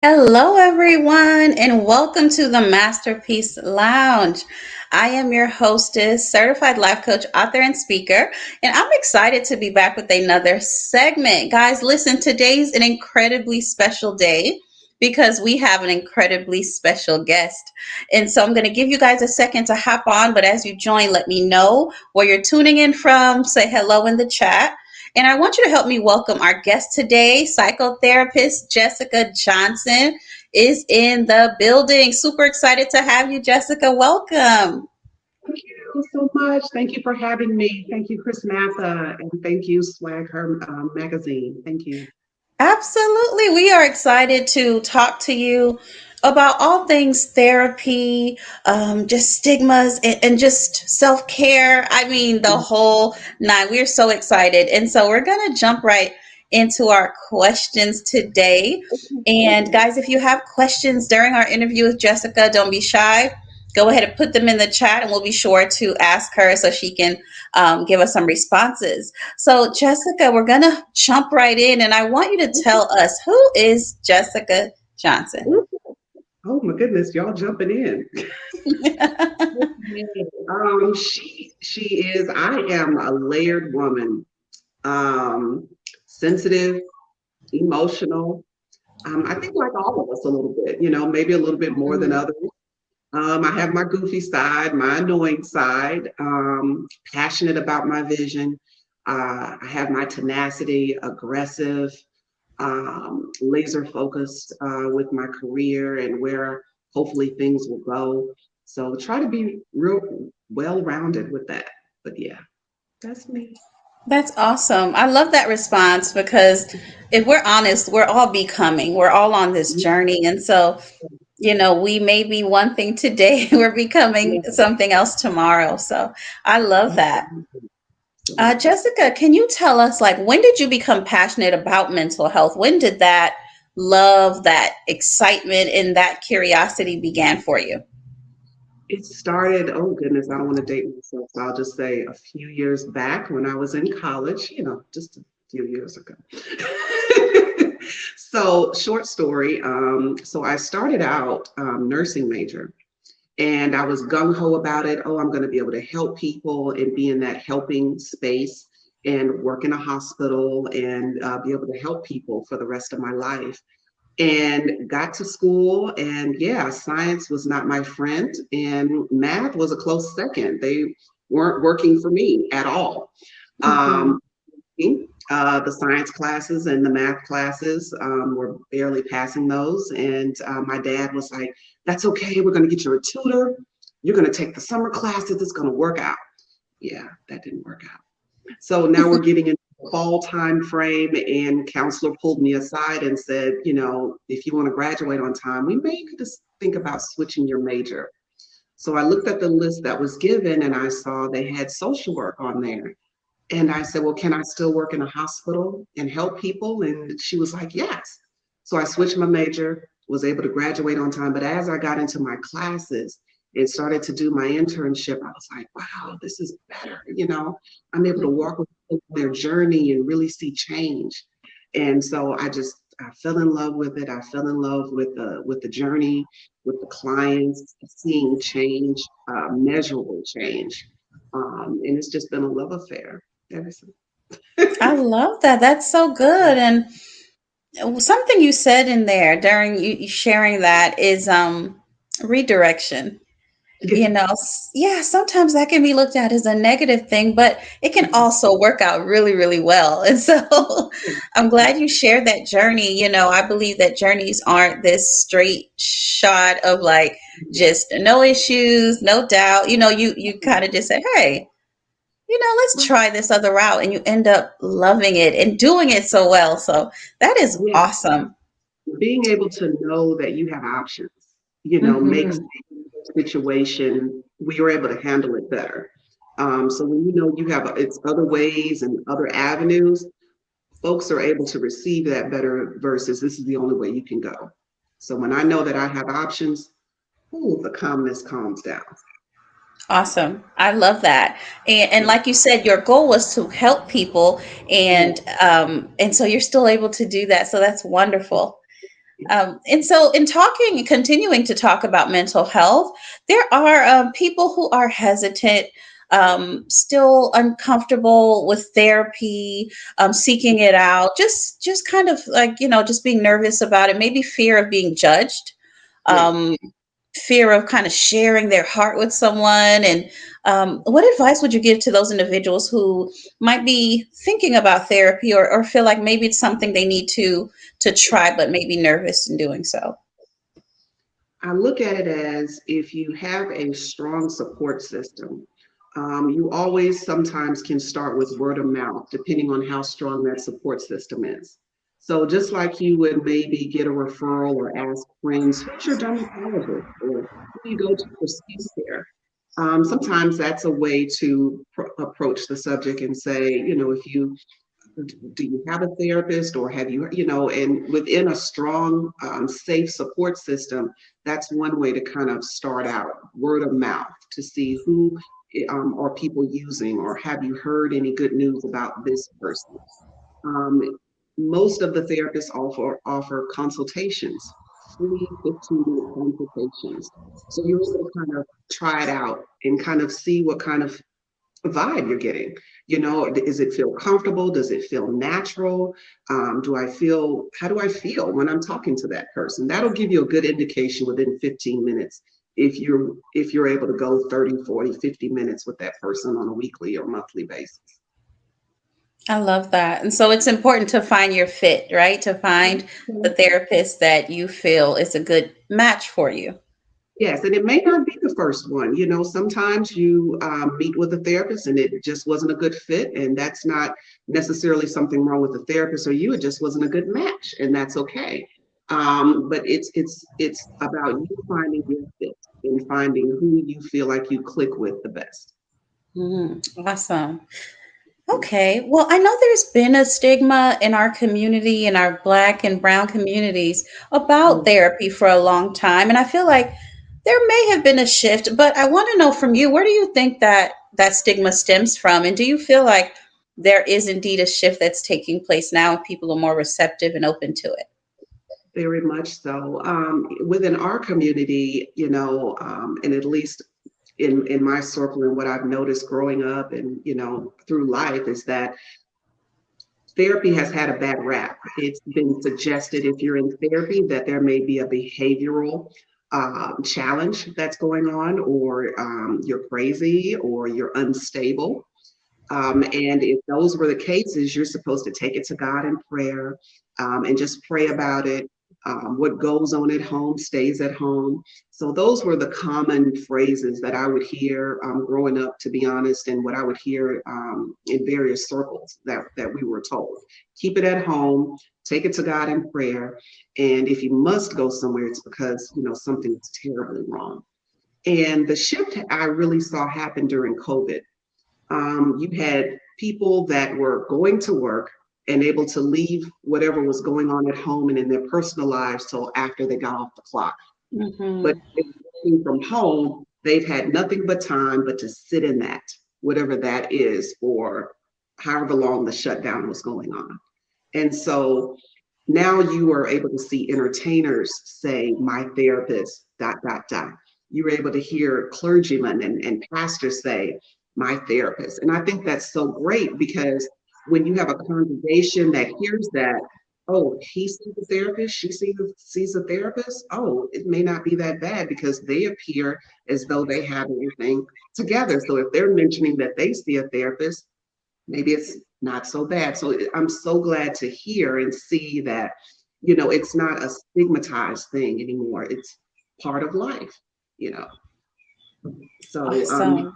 Hello, everyone, and welcome to the Masterpiece Lounge. I am your hostess, certified life coach, author, and speaker, and I'm excited to be back with another segment. Guys, listen, today's an incredibly special day because we have an incredibly special guest. And so I'm going to give you guys a second to hop on, but as you join, let me know where you're tuning in from. Say hello in the chat. And I want you to help me welcome our guest today, psychotherapist Jessica Johnson is in the building. Super excited to have you, Jessica. Welcome. Thank you so much. Thank you for having me. Thank you, Chrisnatha, and thank you, Swag Her Magazine. Thank you. Absolutely. We are excited to talk to you about all things therapy, just stigmas and just self care. I mean, the whole nine. We're so excited. And so we're going to jump right into our questions today. And guys, if you have questions during our interview with Jessica, don't be shy. Go ahead and put them in the chat, and we'll be sure to ask her so she can give us some responses. So, Jessica, we're going to jump right in, and I want you to tell us, who is Jessica Johnson? Oh my goodness, y'all jumping in. She is. I am a layered woman. Um, Sensitive, emotional. I think like all of us a little bit. Maybe a little bit more than others. I have my goofy side, my annoying side, passionate about my vision. I have my tenacity, aggressive, laser focused with my career and where hopefully things will go. So try to be real well rounded with that. But yeah, that's me. That's awesome. I love that response because if we're honest, we're all becoming, we're all on this journey. And so, we may be one thing today, we're becoming Yeah, something else tomorrow. So I love that. absolutely. Absolutely. Jessica, can you tell us, like, when did you become passionate about mental health? When did that love, that excitement, and that curiosity began for you? It started, oh goodness, I don't want to date myself, so I'll just say a few years back when I was in college, just a few years ago. So, short story. So I started out nursing major and I was gung ho about it. Oh, I'm going to be able to help people and be in that helping space and work in a hospital and be able to help people for the rest of my life and got to school. And yeah, science was not my friend and math was a close second. They weren't working for me at all. Mhm. um, the science classes and the math classes were barely passing those, and my dad was like, that's okay, we're going to get you a tutor, you're going to take the summer classes, it's going to work out. Yeah, that didn't work out. So now we're getting into the fall time frame, and counselor pulled me aside and said, if you want to graduate on time, we may just think about switching your major. So I looked at the list that was given and I saw they had social work on there. And I said, well, can I still work in a hospital and help people? And she was like, yes. So I switched my major, was able to graduate on time. But as I got into my classes and started to do my internship, I was like, wow, this is better. I'm able to walk with people on their journey and really see change. And so I fell in love with it. I fell in love with the journey, with the clients, seeing change, measurable change. And it's just been a love affair ever since. I love that. That's so good. And something you said in there during you sharing that is redirection. Yeah, sometimes that can be looked at as a negative thing, but it can also work out really, really well. And so I'm glad you shared that journey. I believe that journeys aren't this straight shot of like just no issues, no doubt. You kind of just said, hey, let's try this other route. And you end up loving it and doing it so well. So that is Yeah, awesome. being able to know that you have options, makes Hmm. the situation, we are able to handle it better. So when you know you have it's other ways and other avenues, folks are able to receive that better versus this is the only way you can go. So when I know that I have options, ooh, the calmness calms down. Awesome. I love that. And Yeah. like you said, your goal was to help people Yeah. and so you're still able to do that. So that's wonderful. And so, in talking and continuing to talk about mental health, there are people who are hesitant, still uncomfortable with therapy, seeking it out, just kind of like just being nervous about it, maybe fear of being judged, Yes. um, fear of kind of sharing their heart with someone. And what advice would you give to those individuals who might be thinking about therapy, or feel like maybe it's something they need to try, but maybe nervous in doing so? I look at it as if you have a strong support system, you always sometimes can start with word of mouth, depending on how strong that support system is. So just like you would maybe get a referral or ask friends, who's your dermatologist or who you go to for skincare? Sometimes that's a way to approach the subject and say, if you do you have a therapist or have you, and within a strong, safe support system, that's one way to kind of start out word of mouth to see who are people using or have you heard any good news about this person. Um, Most of the therapists offer consultations, free 15-minute consultations. So you're able to kind of try it out and kind of see what kind of vibe you're getting. Does it feel comfortable? Does it feel natural? How do I feel when I'm talking to that person? That'll give you a good indication within 15 minutes if you're able to go 30, 40, 50 minutes with that person on a weekly or monthly basis. I love that. And so it's important to find your fit, right? To find the therapist that you feel is a good match for you. Yes, and it may not be the first one. Sometimes you meet with a therapist and it just wasn't a good fit, and that's not necessarily something wrong with the therapist or you. It just wasn't a good match, and that's okay. But it's about you finding your fit and finding who you feel like you click with the best. Awesome. Okay. Well, I know there's been a stigma in our community, in our Black and Brown communities, about Mhm. therapy for a long time. And I feel like there may have been a shift, but I want to know from you, where do you think that stigma stems from? And do you feel like there is indeed a shift that's taking place now and people are more receptive and open to it? Very much so. Within our community, and at least in my circle and what I've noticed growing up and through life is that therapy has had a bad rap. It's been suggested if you're in therapy that there may be a behavioral challenge that's going on, or you're crazy, or you're unstable. And if those were the cases, you're supposed to take it to God in prayer, and just pray about it. What goes on at home stays at home. So those were the common phrases that I would hear growing up, to be honest, and what I would hear in various circles that we were told. Keep it at home, take it to God in prayer, and if you must go somewhere, it's because something's terribly wrong. And the shift I really saw happen during COVID. You had people that were going to work and able to leave whatever was going on at home and in their personal lives till after they got off the clock. But Hmm. if they're working from home, they've had nothing but time but to sit in that, whatever that is, for however long the shutdown was going on. And so now you are able to see entertainers say, my therapist, dot, dot, dot. You were able to hear clergymen and pastors say, my therapist. And I think that's so great because when you have a congregation that hears that, oh, he sees a therapist, sees a therapist, oh, it may not be that bad because they appear as though they have everything together. So if they're mentioning that they see a therapist, maybe it's not so bad. So I'm so glad to hear and see that, it's not a stigmatized thing anymore. It's part of life, you know. So Awesome.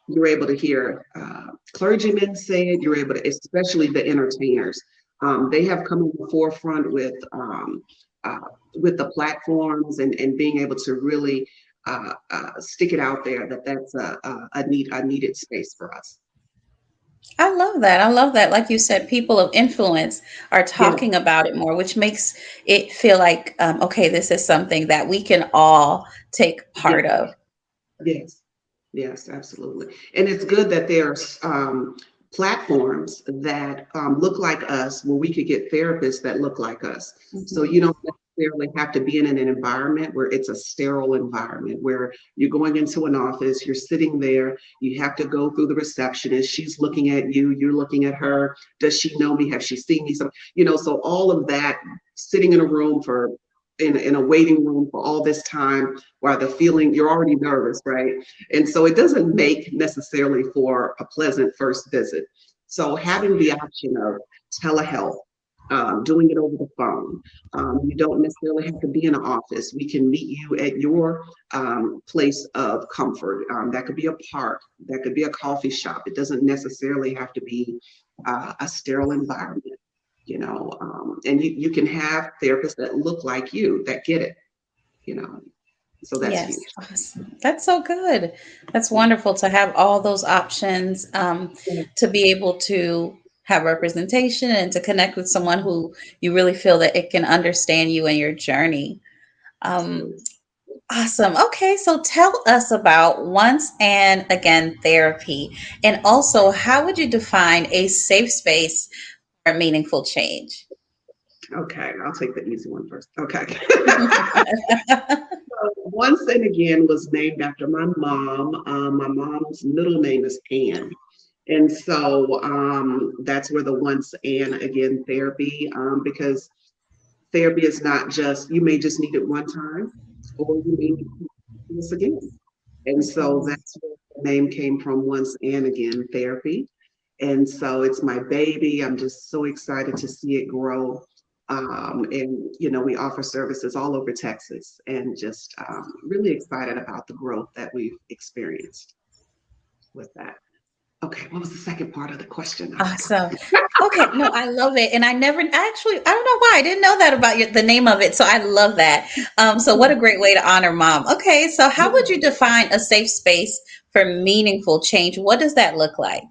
you're able to hear clergymen say it. You're able to, especially the entertainers. They have come in the forefront uh, with the platforms and being able to really stick it out there that that's a needed space for us. I love that. I love that. Like you said, people of influence are Yes, talking about it more, which makes it feel like, okay, this is something that we can all take part yes. of. Yes, yes, absolutely. And it's good that there's platforms that look like us where we could get therapists that look like us. So you Mhm. don't necessarily have to be in an environment where it's a sterile environment, where you're going into an office, you're sitting there, you have to go through the receptionist, she's looking at you, you're looking at her, does she know me, has she seen me? So, so all of that, sitting in a room in a waiting room for all this time, while the feeling, you're already nervous, right? And so it doesn't make necessarily for a pleasant first visit. So having the option of telehealth, doing it over the phone. You don't necessarily have to be in an office. We can meet you at your place of comfort. That could be a park, that could be a coffee shop. It doesn't necessarily have to be a sterile environment, and you can have therapists that look like you, that get it, you know, so that's Yes, huge. awesome. That's so good. That's wonderful to have all those options, to be able to have representation and to connect with someone who you really feel that it can understand you and your journey. Um, Absolutely. awesome. Okay, so tell us about once and again therapy, and also how would you define a safe space for meaningful change? Okay, I'll take the easy one first. Okay. Once and Again was named after my mom. My mom's middle name is Ann. And so that's where the Once and Again therapy, because therapy is not just, you may just need it one time, or you may need this again. And so Mhm. that's where the name came from, Once and Again therapy. And so it's my baby. I'm just so excited to see it grow. And, we offer services all over Texas, and just really excited about the growth that we've experienced with that. Okay, what was the second part of the question? I forgot. Awesome. Okay, no, I love it, and I don't know why I didn't know that about the name of it. So I love that. So what a great way to honor mom. Okay, so how would you define a safe space for meaningful change? What does that look like?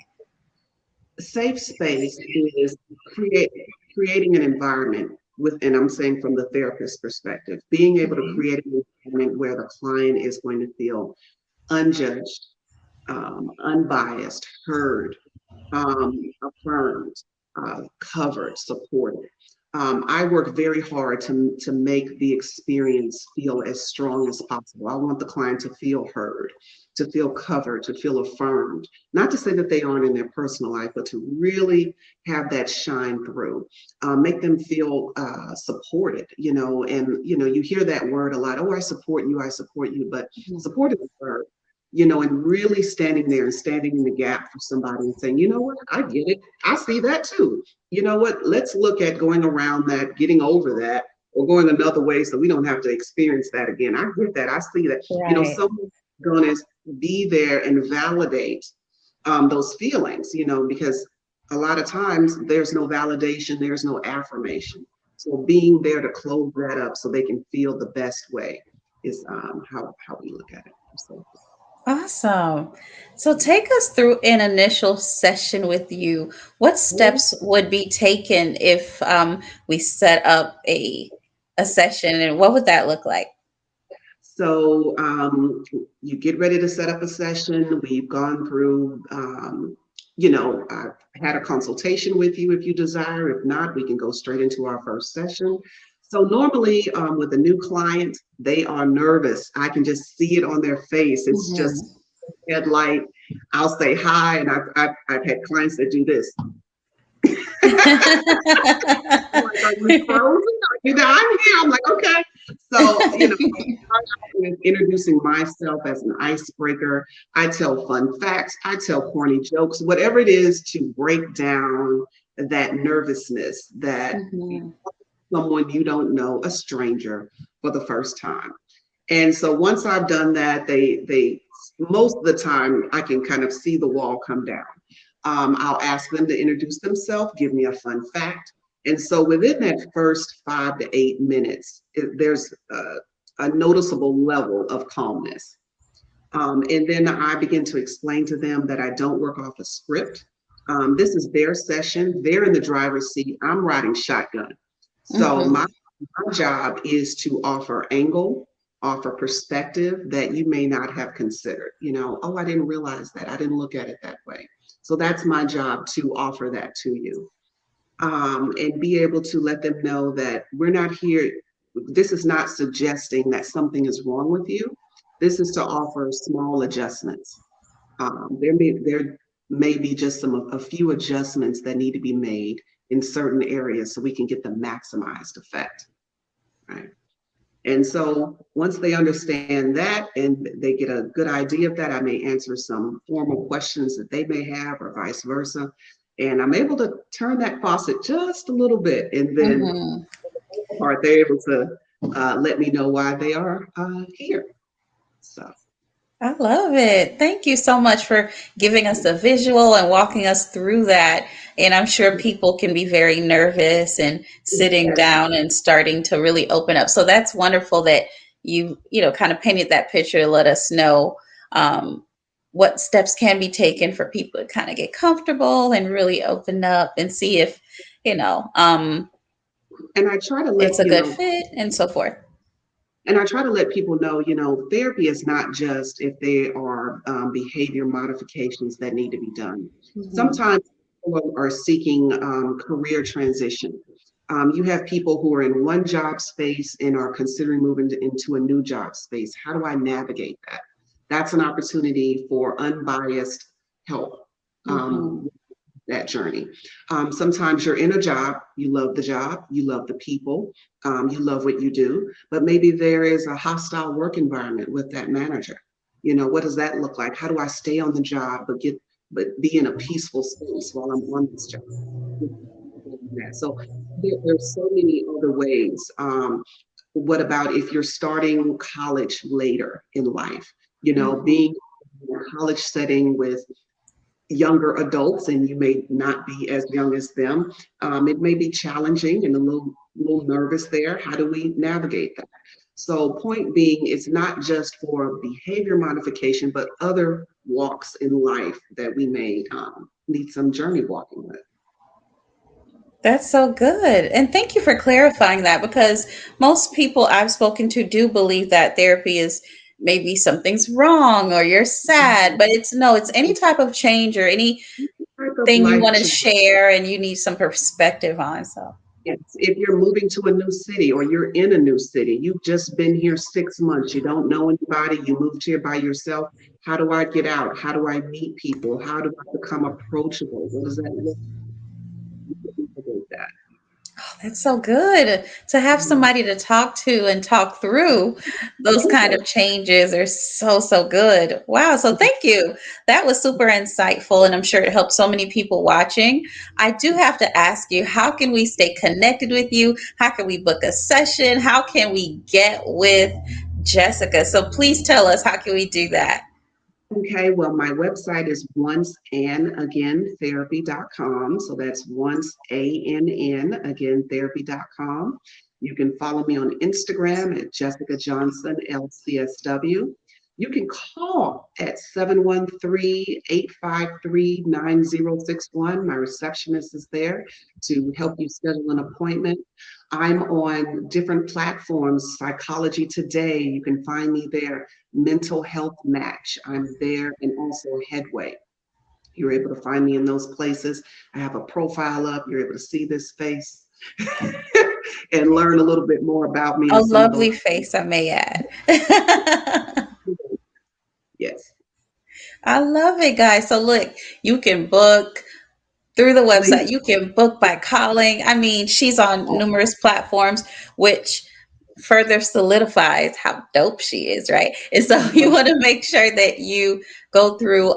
Safe space is create creating an environment with, and I'm saying from the therapist perspective, being able to Mhm. create an environment where the client is going to feel unjudged, unbiased, heard, affirmed, covered, supported. I work very hard to make the experience feel as strong as possible. I want the client to feel heard, to feel covered, to feel affirmed. Not to say that they aren't in their personal life, but to really have that shine through. Make them feel supported, and you hear that word a lot. Oh, I support you, but support is a word, and really standing there and standing in the gap for somebody and saying, you know what, I get it. I see that too. You know what, let's look at going around that, getting over that, or going another way so we don't have to experience that again. I get that. I see that. Right. Someone's going to be there and validate those feelings, because a lot of times there's no validation, there's no affirmation. So being there to close that up so they can feel the best way is how we look at it. So, Awesome. So take us through an initial session with you. What steps would be taken if we set up a session, and what would that look like? So you get ready to set up a session. We've gone through, I've had a consultation with you if you desire. If not, we can go straight into our first session. So normally with a new client, they are nervous. I can just see it on their face. It's just Mhm. headlight. I'll say hi, and I've had clients that do this. I'm like, are you frozen? I'm here. I'm like, okay. So, start out with introducing myself as an icebreaker. I tell fun facts. I tell corny jokes, whatever it is to break down that nervousness that Mhm. someone you don't know, a stranger, for the first time. And so once I've done that, they most of the time I can kind of see the wall come down. I'll ask them to introduce themselves, give me a fun fact. And so within that first 5 to 8 minutes, there's a noticeable level of calmness. And then I begin to explain to them that I don't work off a script. This is their session. They're in the driver's seat. I'm riding shotgun. So Mhm. my job is to offer angle, offer perspective that you may not have considered. Oh, I didn't realize that. I didn't look at it that way. So that's my job, to offer that to you, and be able to let them know that we're not here. this is not suggesting that something is wrong with you. This is to offer small adjustments. There may be just a few adjustments that need to be made in certain areas so we can get the maximized effect, right? And so once they understand that and they get a good idea of that, I may answer some formal questions that they may have or vice versa. And I'm able to turn that faucet just a little bit. And then Mhm. part they're able to let me know why they are here. So I love it. Thank you so much for giving us the visual and walking us through that. And I'm sure people can be very nervous and sitting yes, down and starting to really open up. So that's wonderful that you kind of painted that picture to let us know um, what steps can be taken for people to kind of get comfortable and really open up and see if, you know, and I try to it's let a you good know, fit and so forth. and I try to let people know, therapy is not just if there are behavior modifications that need to be done. Mhm. Sometimes people are seeking career transition. You have people who are in one job space and are considering moving into a new job space. How do I navigate that? That's an opportunity for unbiased help. Mhm. That journey. Sometimes you're in a job, you love the people, you love what you do, but maybe there is a hostile work environment with that manager. What does that look like? How do I stay on the job but be in a peaceful space while I'm on this job? So there's so many other ways. What about if you're starting college later in life? Mhm. Being in a college setting with younger adults and you may not be as young as them. It may be challenging and a little nervous there. How do we navigate that? So point being, it's not just for behavior modification, but other walks in life that we may need some journey walking with. That's so good. And thank you for clarifying that because most people I've spoken to do believe that therapy is maybe something's wrong or you're sad, but it's no, it's any type of change or anything Type of you life want to change. share and you need some perspective on. So, Yes, if you're moving to a new city or you're in a new city, you've just been here 6 months, you don't know anybody, you moved here by yourself. How do I get out? How do I meet people? How do I become approachable? What does that look like? oh, that's so good to have somebody to talk to and talk through those kind of changes are so, so good. Wow. So thank you. That was super insightful. And I'm sure it helped so many people watching. I do have to ask you, how can we stay connected with you? How can we book a session? How can we get with Jessica? So please tell us, how can we do that? Okay, well, my website is onceandagaintherapy.com. So that's once A-N-N, again, therapy.com. You can follow me on Instagram at Jessica Johnson, LCSW. You can call at 713-853-9061. My receptionist is there to help you schedule an appointment. I'm on different platforms, Psychology Today. You can find me there. Mental Health Match. I'm there, and also Headway. You're able to find me in those places. I have a profile up. You're able to see this face and learn a little bit more about me A and some of those. lovely face, I may add. Yes, I love it, guys. So look, you can book through the website. please. You can book by calling. I mean, she's on numerous platforms, which further solidifies how dope she is, right? And so you want to make sure that you go through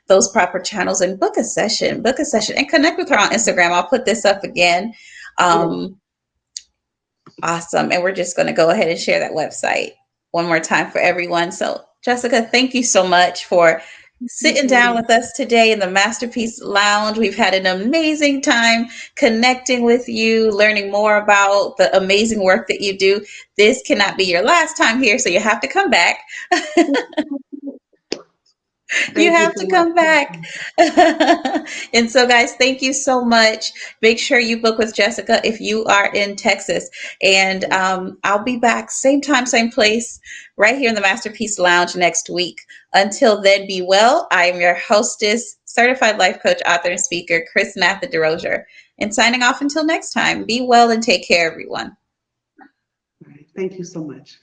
those proper channels and book a session, and connect with her on Instagram. I'll put this up again. Um, Awesome. And we're just going to go ahead and share that website one more time for everyone. So, Jessica, thank you so much for sitting down with us today in the Masterpiece Lounge. We've had an amazing time connecting with you, learning more about the amazing work that you do. This cannot be your last time here, so you have to come back. You Thank you have so to much. come back. And so, guys, thank you so much. Make sure you book with Jessica if you are in Texas. And I'll be back same time, same place, right here in the Masterpiece Lounge next week. Until then, be well. I am your hostess, certified life coach, author, and speaker, Chrisnatha DeRozier. And signing off until next time. Be well and take care, everyone. Thank you so much.